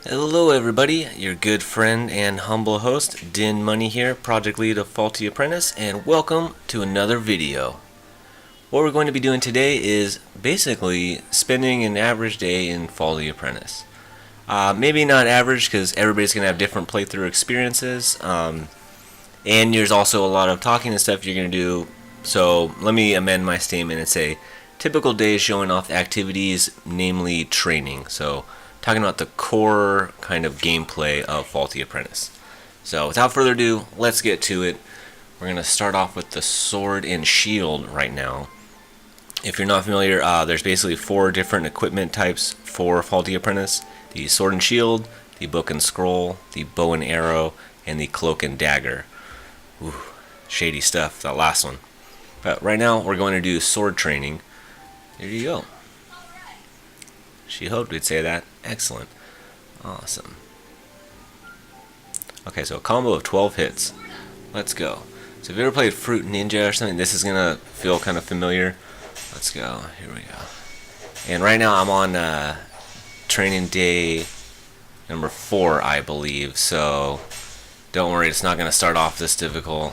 Hello everybody, your good friend and humble host, Din Money here, project lead of Faulty Apprentice, and welcome to another video. What we're going to be doing today is basically spending an average day in Faulty Apprentice. Maybe not average because everybody's going to have different playthrough experiences, and there's also a lot of talking and stuff you're going to do, so let me amend my statement and say typical day showing off activities, namely training. So talking about the core kind of gameplay of Faulty Apprentice. So without further ado, let's get to it. We're going to start off with the sword and shield right now. If you're not familiar, there's basically 4 different equipment types for Faulty Apprentice. The sword and shield, the book and scroll, the bow and arrow, and the cloak and dagger. Ooh, shady stuff, that last one. But right now, we're going to do sword training. Here you go. She hoped we'd say that. Excellent. Awesome. Okay, so a combo of 12 hits. Let's go. So if you ever played Fruit Ninja or something, this is going to feel kind of familiar. Let's go. Here we go. And right now I'm on training day number 4, I believe. So don't worry, it's not going to start off this difficult.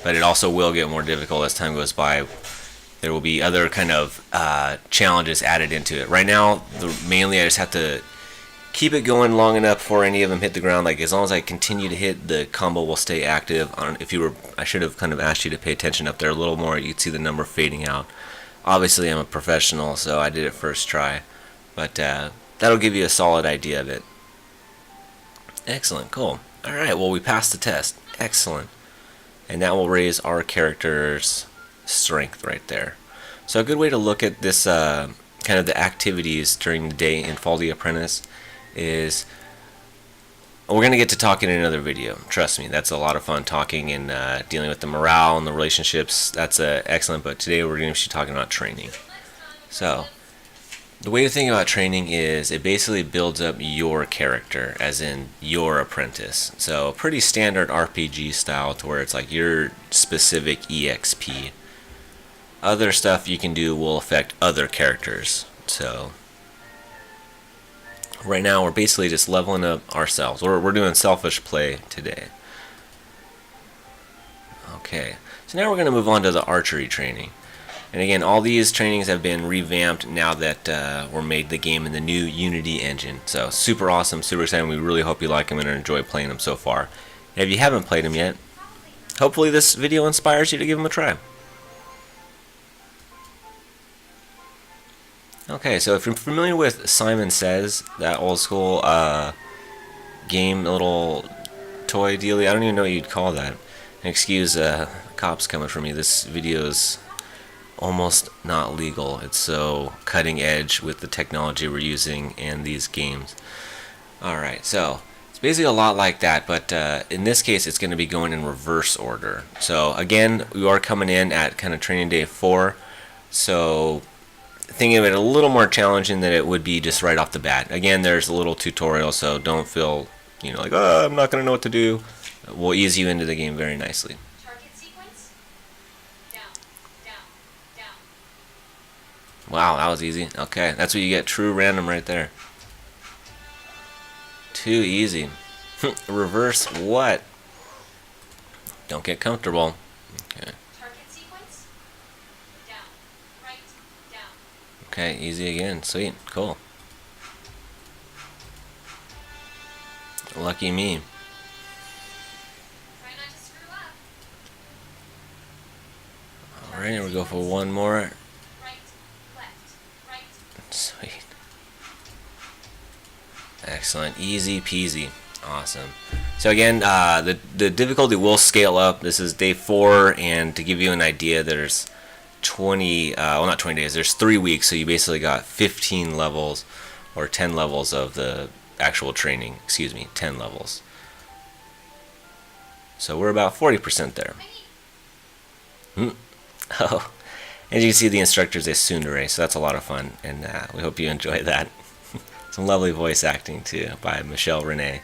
But it also will get more difficult as time goes by. There will be other kind of challenges added into it. Right now, mainly I just have to keep it going long enough before any of them hit the ground. Like as long as I continue to hit, the combo will stay active. I should have kind of asked you to pay attention up there a little more. You'd see the number fading out. Obviously, I'm a professional, so I did it first try. But that'll give you a solid idea of it. Excellent, cool. All right, well we passed the test. Excellent, and that will raise our character's strength right there. So a good way to look at this kind of the activities during the day in Faulty Apprentice is, we're going to get to talk in another video. Trust me, that's a lot of fun talking and dealing with the morale and the relationships. That's excellent, but today we're going to be talking about training. So the way to think about training is it basically builds up your character, as in your apprentice. So pretty standard RPG style to where it's like your specific EXP. Other stuff you can do will affect other characters. So right now we're basically just leveling up ourselves. We're doing selfish play today. Okay, so now we're going to move on to the archery training. And again, all these trainings have been revamped now that we're made the game in the new Unity engine. So super awesome, super exciting. We really hope you like them and enjoy playing them so far. And if you haven't played them yet, hopefully this video inspires you to give them a try. Okay, so if you're familiar with Simon Says, that old school game, little toy dealie, I don't even know what you'd call that. And excuse cops coming for me, this video is almost not legal. It's so cutting edge with the technology we're using and these games. Alright, so it's basically a lot like that, but in this case it's going to be going in reverse order. So again, we are coming in at kind of training day 4, so thinking of it a little more challenging than it would be just right off the bat. Again, there's a little tutorial, so don't feel, like, oh, I'm not going to know what to do. We'll ease you into the game very nicely. Target sequence. Down, down, down. Wow, that was easy. Okay, that's what you get, true random right there. Too easy. Reverse what? Don't get comfortable. Okay. Target sequence. Down, right, down. Okay, easy again. Sweet, cool. Lucky me. Try not to screw up. Alright, we'll go for one more. Right, left, right. Sweet. Excellent. Easy peasy. Awesome. So again, the difficulty will scale up. This is day 4, and to give you an idea, there's 20, well not 20 days, there's 3 weeks, so you basically got 15 levels, or 10 levels of the actual training, 10 levels. So we're about 40% there. Oh, and you can see the instructor's a tsundere, so that's a lot of fun, and we hope you enjoy that. Some lovely voice acting too by Michelle Renee.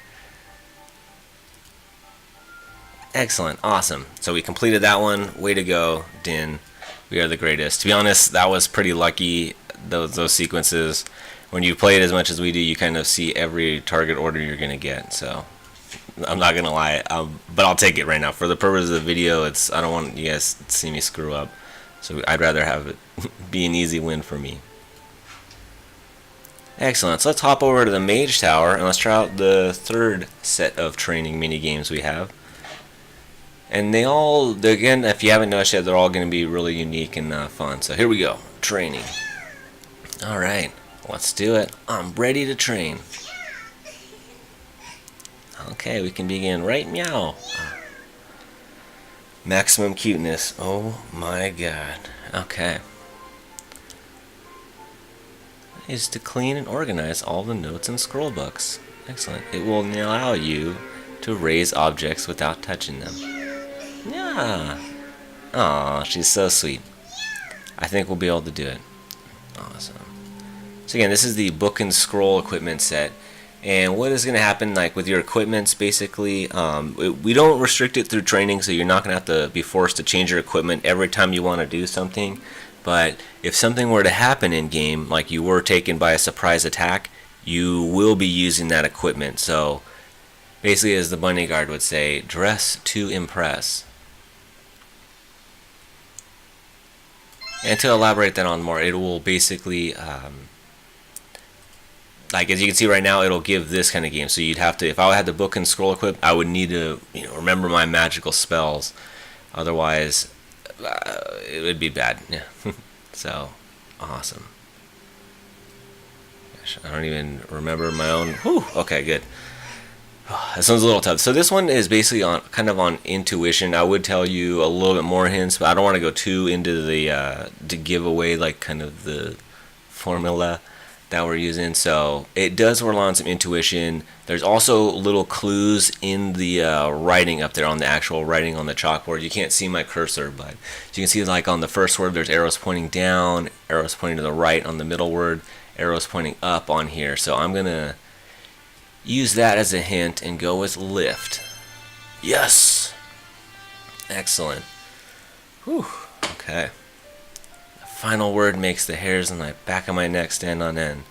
Excellent, awesome. So we completed that one. Way to go, Din. We are the greatest. To be honest, that was pretty lucky, those sequences. when you play it as much as we do, you kind of see every target order you're gonna get. So I'm not gonna lie, but I'll take it right now for the purpose of the video. I don't want you guys to see me screw up, so I'd rather have it be an easy win for me. Excellent. So let's hop over to the Mage Tower and let's try out the third set of training mini games we have. And again, if you haven't noticed yet, they're all going to be really unique and fun. So here we go. Training. Alright, let's do it. I'm ready to train. Okay, we can begin right meow. Maximum cuteness. Oh my god. Okay. Is to clean and organize all the notes and scroll books. Excellent. It will allow you to raise objects without touching them. Yeah. Aw, she's so sweet. I think we'll be able to do it. Awesome. So again, this is the book and scroll equipment set. And what is going to happen, like with your equipments, basically, we don't restrict it through training, so you're not going to have to be forced to change your equipment every time you want to do something. But if something were to happen in game, like you were taken by a surprise attack, you will be using that equipment. So basically, as the bunny guard would say, dress to impress. And to elaborate that on more, it will basically, like as you can see right now, it'll give this kind of game. So you'd have to, if I had the book and scroll equipped, I would need to, remember my magical spells. Otherwise, it would be bad. Yeah. So, awesome. Gosh, I don't even remember my own. Whew, okay, good. This one's a little tough. So this one is basically on intuition. I would tell you a little bit more hints, but I don't want to go too into the to give away like kind of the formula that we're using. So it does rely on some intuition. There's also little clues in the writing up there on the actual writing on the chalkboard. You can't see my cursor, but you can see like on the first word there's arrows pointing down, arrows pointing to the right on the middle word, arrows pointing up on here. So I'm gonna use that as a hint and go with lift. Yes! Excellent. Whew. Okay. The final word makes the hairs on the back of my neck stand on end.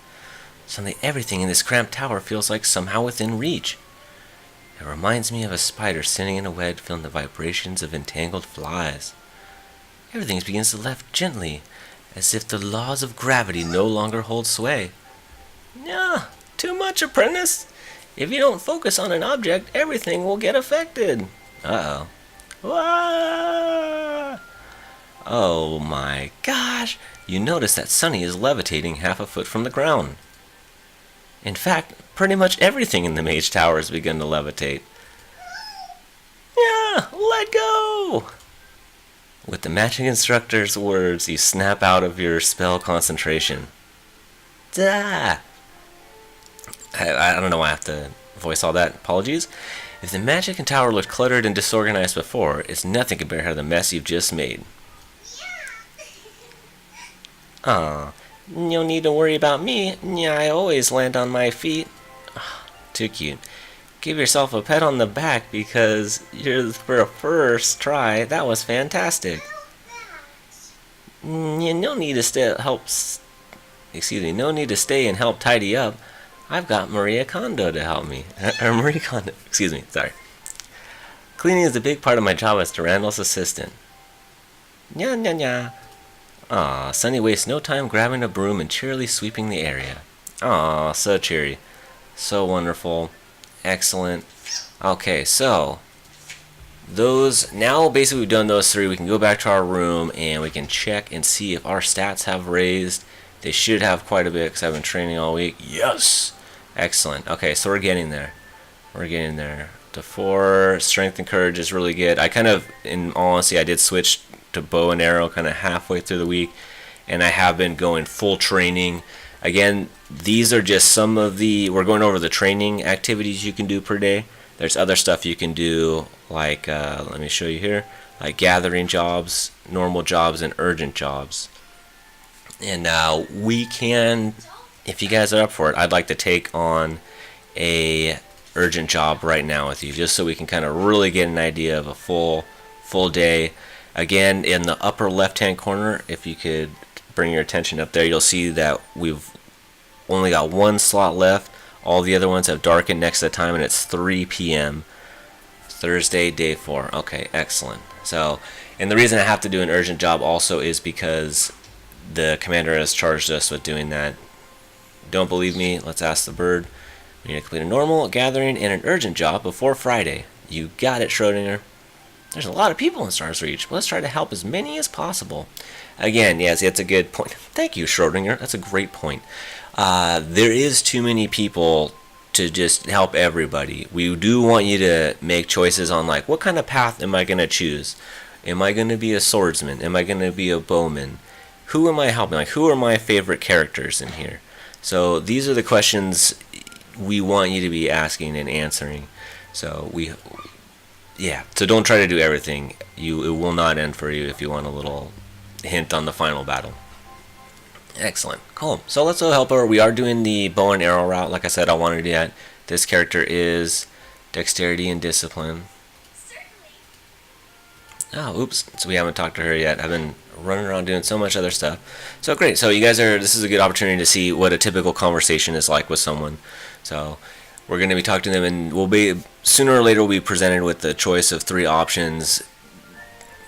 Suddenly everything in this cramped tower feels like somehow within reach. It reminds me of a spider sitting in a web feeling the vibrations of entangled flies. Everything begins to lift gently, as if the laws of gravity no longer hold sway. Yeah, too much, Apprentice! If you don't focus on an object, everything will get affected. Uh-oh. Wah! Oh my gosh! You notice that Sunny is levitating half a foot from the ground. In fact, pretty much everything in the Mage Tower has begun to levitate. Yeah, let go! With the matching instructor's words, you snap out of your spell concentration. Duh! I don't know why I have to voice all that. Apologies. If the magic in tower looked cluttered and disorganized before, it's nothing compared to the mess you've just made. Aw, no need to worry about me. Yeah, I always land on my feet. Too cute. Give yourself a pat on the back because for a first try, that was fantastic. No need to no need to stay and help tidy up. I've got Maria Kondo to help me. Marie Kondo, excuse me, sorry. Cleaning is a big part of my job as Durandal's assistant. Nya nya nya. Aw, Sunny wastes no time grabbing a broom and cheerily sweeping the area. Aw, so cheery. So wonderful. Excellent. Okay, so now basically we've done those three. We can go back to our room and we can check and see if our stats have raised. They should have quite a bit because I've been training all week. Yes! Excellent. Okay, so we're getting there. We're getting there. To 4, strength and courage is really good. I kind of, in all honesty, I did switch to bow and arrow kind of halfway through the week, and I have been going full training. Again, these are just some of we're going over the training activities you can do per day. There's other stuff you can do, like, let me show you here, like gathering jobs, normal jobs, and urgent jobs. And we can, if you guys are up for it, I'd like to take on a urgent job right now with you, just so we can kind of really get an idea of a full day. Again, in the upper left hand corner, if you could bring your attention up there, you'll see that we've only got one slot left. All the other ones have darkened next to the time, and it's 3 p.m. Thursday, day 4. Okay, excellent. So, and the reason I have to do an urgent job also is because the commander has charged us with doing that. Don't believe me? Let's ask the bird. We need to complete a normal, gathering, and an urgent job before Friday. You got it, Schrodinger. There's a lot of people in Stars Reach. Let's try to help as many as possible. Again, yes, it's a good point. Thank you, Schrodinger. That's a great point. There is too many people to just help everybody. We do want you to make choices on, like, what kind of path am I going to choose? Am I going to be a swordsman? Am I going to be a bowman? Who am I helping? Like, who are my favorite characters in here? So these are the questions we want you to be asking and answering. So so don't try to do everything. It will not end for you if you want a little hint on the final battle. Excellent. Cool. So let's go help her. We are doing the bow and arrow route. Like I said, I wanted to do that. This character is dexterity and discipline. Oh, oops. So we haven't talked to her yet. I've been running around doing so much other stuff. So great. So you guys this is a good opportunity to see what a typical conversation is like with someone. So we're going to be talking to them, and sooner or later we'll be presented with the choice of 3 options.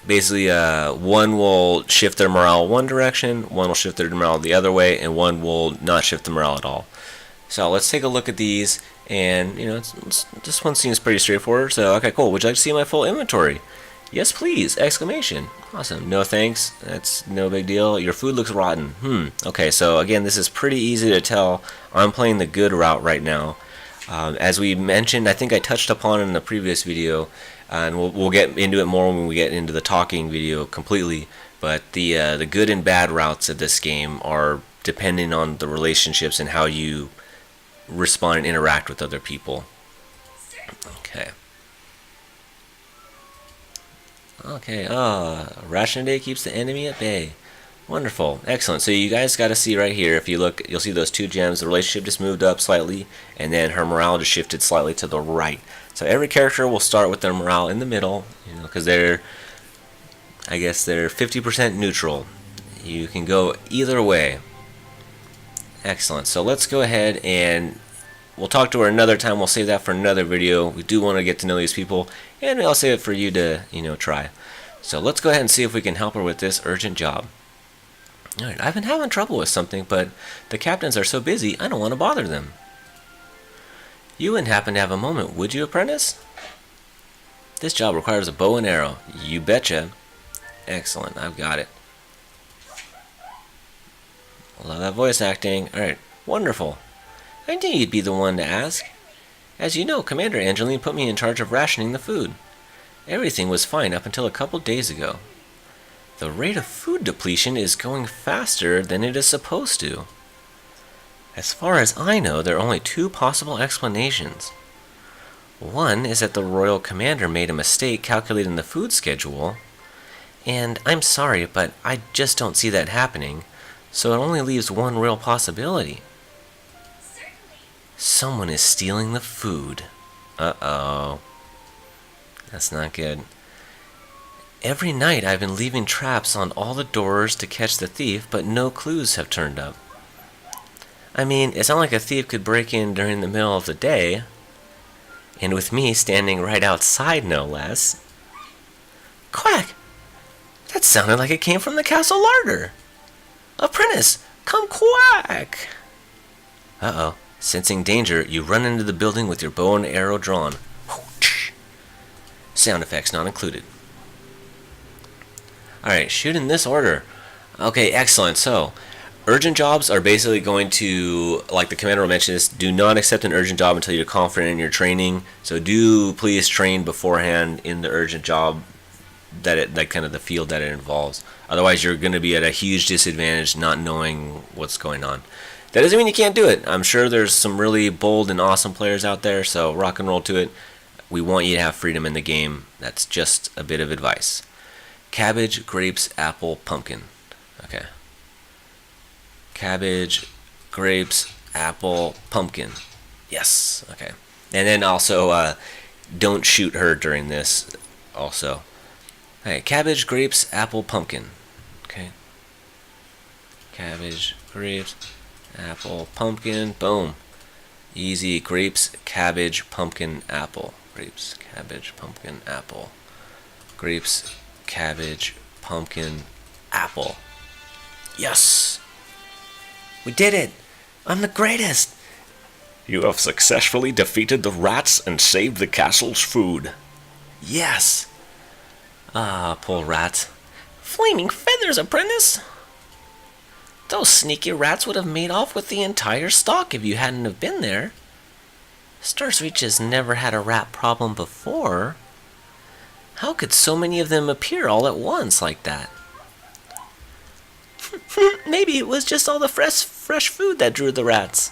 Basically, one will shift their morale one direction, one will shift their morale the other way, and one will not shift the morale at all. So let's take a look at these, and this one seems pretty straightforward. So okay, cool. Would you like to see my full inventory? Yes, please! Exclamation. Awesome. No thanks. That's no big deal. Your food looks rotten. Okay, so again, this is pretty easy to tell. I'm playing the good route right now. As we mentioned, I think I touched upon it in the previous video, and we'll get into it more when we get into the talking video completely. But the good and bad routes of this game are depending on the relationships and how you respond and interact with other people. Okay. Okay. Ration day keeps the enemy at bay. Wonderful. Excellent. So you guys got to see right here, if you look, you'll see those 2 gems. The relationship just moved up slightly, and then her morale just shifted slightly to the right. So every character will start with their morale in the middle, because they're 50% neutral. You can go either way. Excellent. So let's go ahead and we'll talk to her another time. We'll save that for another video. We do want to get to know these people, and I'll save it for you to, try. So let's go ahead and see if we can help her with this urgent job. Alright, I've been having trouble with something, but the captains are so busy, I don't want to bother them. You wouldn't happen to have a moment, would you, Apprentice? This job requires a bow and arrow. You betcha. Excellent, I've got it. Love that voice acting. Alright, wonderful. I knew you'd be the one to ask. As you know, Commander Angeline put me in charge of rationing the food. Everything was fine up until a couple days ago. The rate of food depletion is going faster than it is supposed to. As far as I know, there are only 2 possible explanations. One is that the Royal Commander made a mistake calculating the food schedule, and I'm sorry, but I just don't see that happening, so it only leaves one real possibility. Someone is stealing the food. Uh-oh. That's not good. Every night I've been leaving traps on all the doors to catch the thief, but no clues have turned up. I mean, it's not like a thief could break in during the middle of the day, and with me standing right outside, no less. Quack! That sounded like it came from the castle larder. Apprentice, come quack! Uh-oh. Sensing danger, you run into the building with your bow and arrow drawn. Sound effects not included. Alright, shoot in this order. Okay, excellent. So, urgent jobs are basically going to, like the commander will mention this, do not accept an urgent job until you're confident in your training. So do please train beforehand in the urgent job, that kind of the field that it involves. Otherwise, you're going to be at a huge disadvantage not knowing what's going on. That doesn't mean you can't do it. I'm sure there's some really bold and awesome players out there, so rock and roll to it. We want you to have freedom in the game. That's just a bit of advice. Cabbage, grapes, apple, pumpkin. Okay. Cabbage, grapes, apple, pumpkin. Yes. Okay. And then also, don't shoot her during this also. Okay. Cabbage, grapes, apple, pumpkin. Okay. Cabbage, grapes, apple, pumpkin, boom. Easy. Grapes, cabbage, pumpkin, apple. Grapes, cabbage, pumpkin, apple. Grapes, cabbage, pumpkin, apple. Yes! We did it! I'm the greatest! You have successfully defeated the rats and saved the castle's food. Yes! Ah, poor rats. Flaming feathers, Apprentice! Those sneaky rats would have made off with the entire stock if you hadn't have been there. Starsreach has never had a rat problem before. How could so many of them appear all at once like that? Maybe it was just all the fresh food that drew the rats.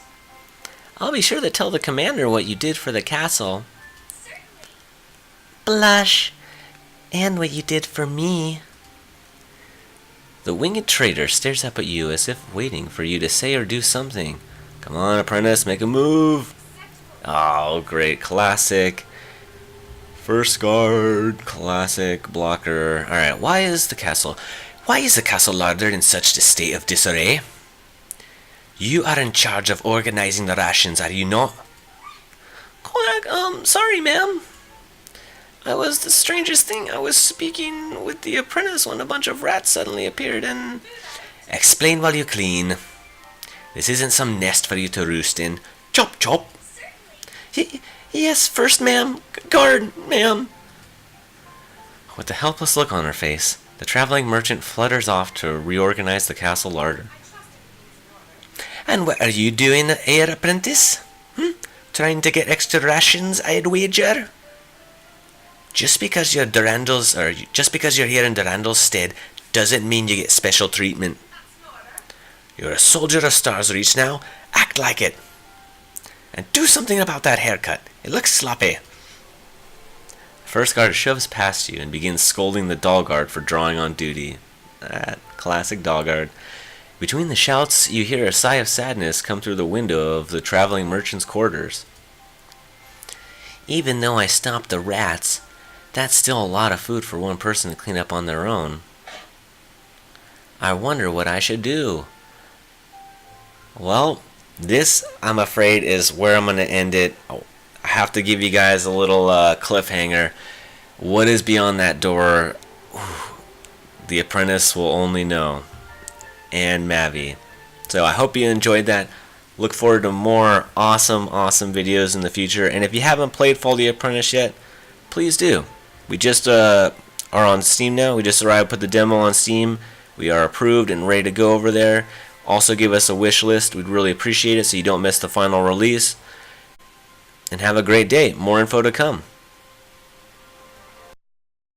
I'll be sure to tell the commander what you did for the castle. Certainly. Blush. And what you did for me. The winged traitor stares up at you as if waiting for you to say or do something. Come on, Apprentice, make a move. Oh, great. Classic. First guard. Classic. Blocker. Alright, why is the castle larder in such a state of disarray? You are in charge of organizing the rations, are you not? Quack, sorry, ma'am. I was the strangest thing. I was speaking with the apprentice when a bunch of rats suddenly appeared and... Explain while you clean. This isn't some nest for you to roost in. Chop, chop. Yes, first, ma'am. Guard, ma'am. With a helpless look on her face, the traveling merchant flutters off to reorganize the castle larder. And what are you doing here, Apprentice? Trying to get extra rations, I'd wager? Just because you're here in Durandal's stead doesn't mean you get special treatment. You're a soldier of Starsreach now. Act like it. And do something about that haircut. It looks sloppy. First guard shoves past you and begins scolding the doll guard for drawing on duty. That classic doll guard. Between the shouts, you hear a sigh of sadness come through the window of the traveling merchant's quarters. Even though I stopped the rats, that's still a lot of food for one person to clean up on their own. I wonder what I should do. Well, this, I'm afraid, is where I'm going to end it. I have to give you guys a little cliffhanger. What is beyond that door? The apprentice will only know. And Mavi. So I hope you enjoyed that. Look forward to more awesome videos in the future. And if you haven't played Fall the Apprentice yet, please do. We just are on Steam now. We just arrived, put the demo on Steam. We are approved and ready to go over there. Also give us a wish list. We'd really appreciate it so you don't miss the final release. And have a great day. More info to come.